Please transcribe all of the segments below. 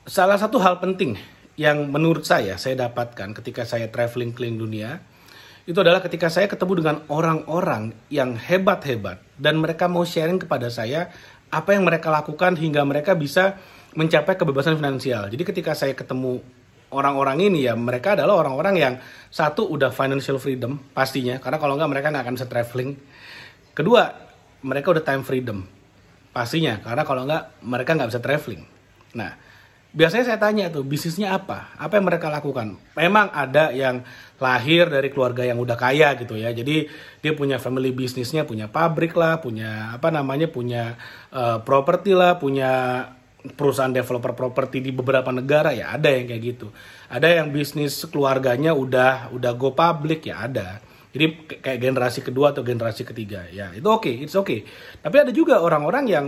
Salah satu hal penting yang menurut saya dapatkan ketika saya traveling keliling dunia, itu adalah ketika saya ketemu dengan orang-orang yang hebat-hebat dan mereka mau sharing kepada saya apa yang mereka lakukan hingga mereka bisa mencapai kebebasan finansial. Jadi ketika saya ketemu orang-orang ini ya, mereka adalah orang-orang yang satu udah financial freedom pastinya, karena kalau nggak mereka nggak akan bisa traveling. Kedua, mereka udah time freedom pastinya, karena kalau nggak mereka nggak bisa traveling. Nah, biasanya saya tanya tuh, bisnisnya apa? Apa yang mereka lakukan? Memang ada yang lahir dari keluarga yang udah kaya gitu ya. Jadi dia punya family bisnisnya, punya pabrik lah, punya punya properti lah, punya perusahaan developer properti di beberapa negara ya, ada yang kayak gitu. Ada yang bisnis keluarganya udah go public ya, ada. Jadi kayak generasi kedua atau generasi ketiga ya, itu oke, it's okay. Tapi ada juga orang-orang yang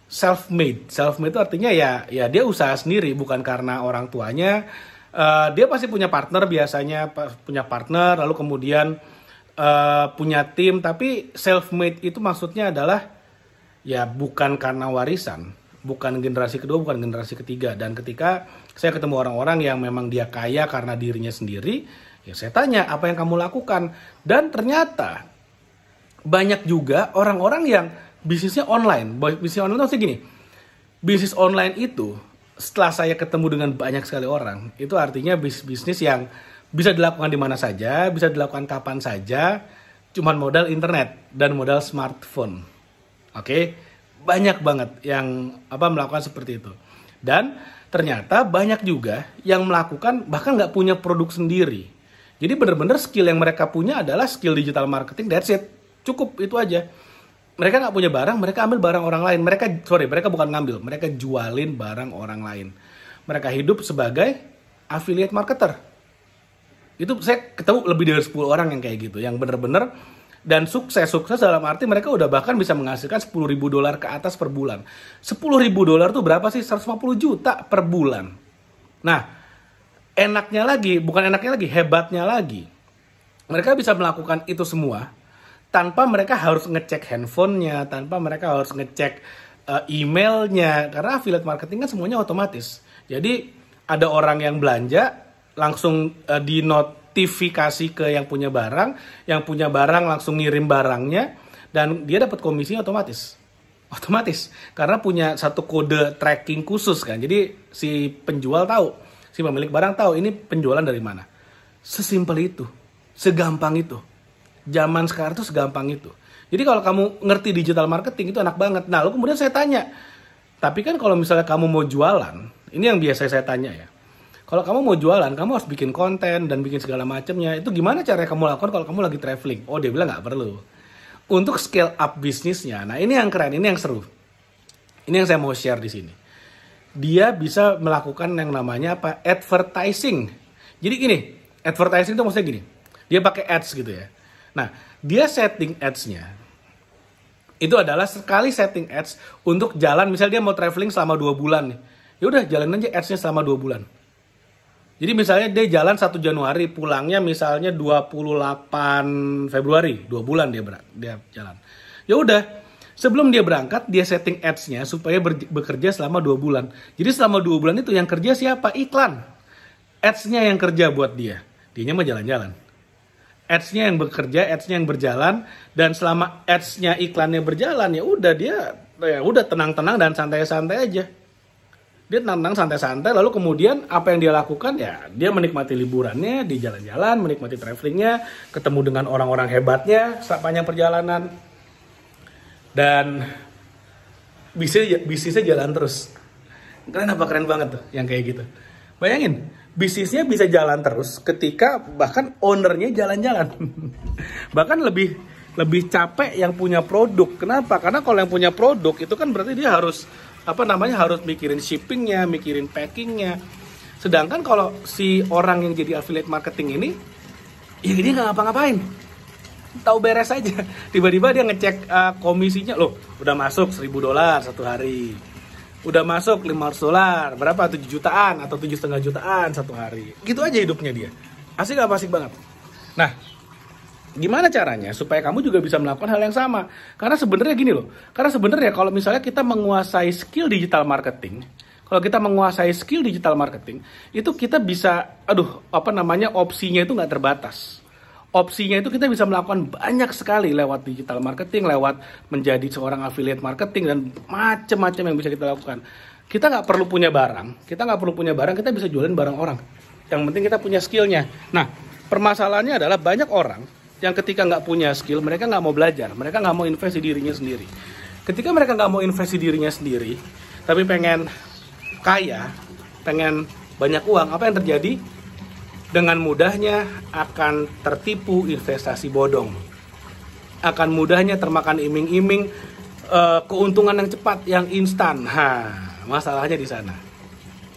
self-made itu artinya ya dia usaha sendiri, bukan karena orang tuanya. Dia pasti punya partner, biasanya punya partner, lalu kemudian punya tim. Tapi self-made itu maksudnya adalah ya bukan karena warisan, bukan generasi kedua, bukan generasi ketiga. Dan ketika saya ketemu orang-orang yang memang dia kaya karena dirinya sendiri, ya saya tanya apa yang kamu lakukan. Dan ternyata banyak juga orang-orang yang bisnisnya online. Bisnis online itu maksudnya gini, bisnis online itu setelah saya ketemu dengan banyak sekali orang, itu artinya bisnis yang bisa dilakukan di mana saja, bisa dilakukan kapan saja, cuman modal internet dan modal smartphone. Oke, banyak banget yang melakukan seperti itu. Dan ternyata banyak juga yang melakukan bahkan nggak punya produk sendiri. Jadi benar-benar skill yang mereka punya adalah skill digital marketing, that's it. Cukup itu aja. Mereka nggak punya barang, mereka ambil barang orang lain. Mereka bukan ngambil, mereka jualin barang orang lain. Mereka hidup sebagai affiliate marketer. Itu saya ketemu lebih dari 10 orang yang kayak gitu, yang bener-bener dan sukses dalam arti mereka udah bahkan bisa menghasilkan $10.000 ke atas per bulan. $10.000 tuh berapa sih? 150 juta per bulan. Nah, hebatnya lagi, mereka bisa melakukan itu semua tanpa mereka harus ngecek handphonenya, tanpa mereka harus ngecek emailnya, karena affiliate marketing kan semuanya otomatis. Jadi ada orang yang belanja, langsung dinotifikasi ke yang punya barang langsung ngirim barangnya, dan dia dapat komisi otomatis, karena punya satu kode tracking khusus kan. Jadi si penjual tahu, si pemilik barang tahu ini penjualan dari mana. Sesimpel itu, segampang itu. Zaman sekarang tuh segampang itu. Jadi kalau kamu ngerti digital marketing itu enak banget. Nah, lalu kemudian saya tanya, tapi kan kalau misalnya kamu mau jualan, ini yang biasa saya tanya ya. Kalau kamu mau jualan, kamu harus bikin konten dan bikin segala macamnya. Itu gimana cara kamu lakukan kalau kamu lagi traveling? Oh, dia bilang nggak perlu. Untuk scale up bisnisnya, nah ini yang keren, ini yang seru. Ini yang saya mau share di sini. Dia bisa melakukan yang namanya advertising. Jadi gini, advertising itu maksudnya gini. Dia pakai ads gitu ya. Nah, dia setting ads-nya itu adalah sekali setting ads untuk jalan, misalnya dia mau traveling selama 2 bulan nih. Ya udah, jalan aja ads-nya selama 2 bulan. Jadi misalnya dia jalan 1 Januari, pulangnya misalnya 28 Februari, 2 bulan dia jalan. Ya udah, sebelum dia berangkat, dia setting ads-nya supaya bekerja selama 2 bulan. Jadi selama 2 bulan itu yang kerja siapa? Iklan. Ads-nya yang kerja buat dia. Dianya mah jalan-jalan. Ads-nya yang bekerja, ads-nya yang berjalan, dan selama ads-nya iklannya berjalan ya udah tenang-tenang dan santai-santai aja. Dia tenang-tenang santai-santai, lalu kemudian apa yang dia lakukan ya dia menikmati liburannya, di jalan-jalan, menikmati travelingnya, ketemu dengan orang-orang hebatnya sepanjang perjalanan, dan bisnisnya jalan terus. Keren banget tuh yang kayak gitu. Bayangin, bisnisnya bisa jalan terus ketika bahkan ownernya jalan-jalan. Bahkan lebih capek yang punya produk. Kenapa? Karena kalau yang punya produk itu kan berarti dia harus harus mikirin shippingnya, mikirin packingnya. Sedangkan kalau si orang yang jadi affiliate marketing ini, ya dia nggak ngapa-ngapain, tahu beres aja. Tiba-tiba dia ngecek komisinya, loh udah masuk $1.000 satu hari. Udah masuk $500, berapa? 7 jutaan atau 7,5 jutaan satu hari. Gitu aja hidupnya dia. Asik banget. Nah, gimana caranya supaya kamu juga bisa melakukan hal yang sama? Karena sebenarnya gini loh. Karena sebenarnya kalau misalnya kita menguasai skill digital marketing, kalau kita menguasai skill digital marketing, itu kita bisa, opsinya itu nggak terbatas. Opsinya itu kita bisa melakukan banyak sekali lewat digital marketing, lewat menjadi seorang affiliate marketing, dan macam-macam yang bisa kita lakukan. Kita nggak perlu punya barang, kita bisa jualin barang orang. Yang penting kita punya skillnya. Nah, permasalahannya adalah banyak orang yang ketika nggak punya skill, mereka nggak mau belajar, mereka nggak mau invest di dirinya sendiri. Ketika mereka nggak mau invest di dirinya sendiri, tapi pengen kaya, pengen banyak uang, apa yang terjadi? Dengan mudahnya akan tertipu investasi bodong. Akan mudahnya termakan iming-iming keuntungan yang cepat, yang instan. Masalahnya di sana.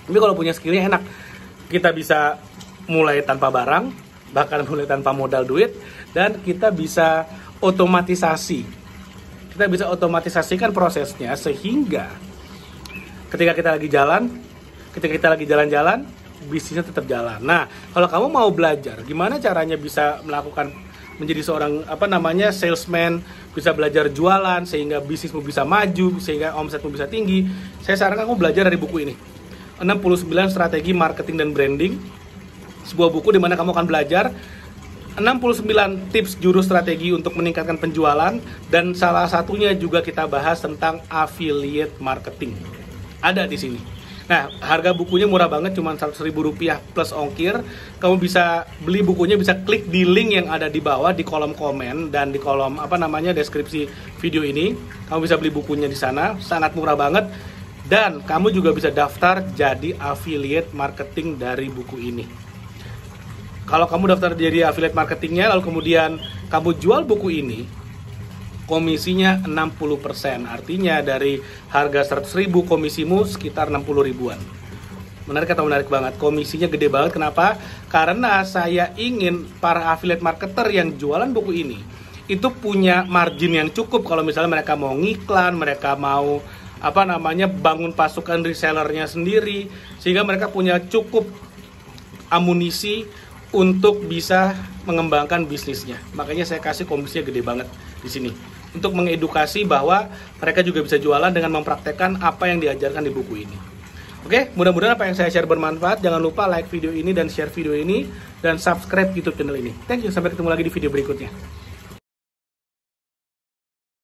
Tapi kalau punya skillnya enak. Kita bisa mulai tanpa barang, bahkan mulai tanpa modal duit, dan kita bisa otomatisasi. Kita bisa otomatisasikan prosesnya sehingga ketika kita lagi jalan-jalan, bisnisnya tetap jalan. Nah, kalau kamu mau belajar gimana caranya bisa melakukan menjadi seorang salesman, bisa belajar jualan sehingga bisnismu bisa maju, sehingga omsetmu bisa tinggi, saya sarankan kamu belajar dari buku ini. 69 Strategi Marketing dan Branding. Sebuah buku di mana kamu akan belajar 69 tips jurus strategi untuk meningkatkan penjualan, dan salah satunya juga kita bahas tentang affiliate marketing. Ada di sini. Nah, harga bukunya murah banget, cuma Rp100.000 plus ongkir. Kamu bisa beli bukunya, bisa klik di link yang ada di bawah di kolom komen dan di kolom deskripsi video ini. Kamu bisa beli bukunya di sana, sangat murah banget. Dan kamu juga bisa daftar jadi affiliate marketing dari buku ini. Kalau kamu daftar jadi affiliate marketingnya, lalu kemudian kamu jual buku ini, komisinya 60%, artinya dari harga 100.000 komisimu sekitar 60 ribuan. Menarik atau menarik banget? Komisinya gede banget. Kenapa? Karena saya ingin para affiliate marketer yang jualan buku ini itu punya margin yang cukup. Kalau misalnya mereka mau ngiklan, mereka mau bangun pasukan resellernya sendiri, sehingga mereka punya cukup amunisi untuk bisa mengembangkan bisnisnya. Makanya saya kasih komisinya gede banget di sini, untuk mengedukasi bahwa mereka juga bisa jualan dengan mempraktekkan apa yang diajarkan di buku ini. Oke, mudah-mudahan apa yang saya share bermanfaat. Jangan lupa like video ini dan share video ini, dan subscribe YouTube channel ini. Thank you, sampai ketemu lagi di video berikutnya.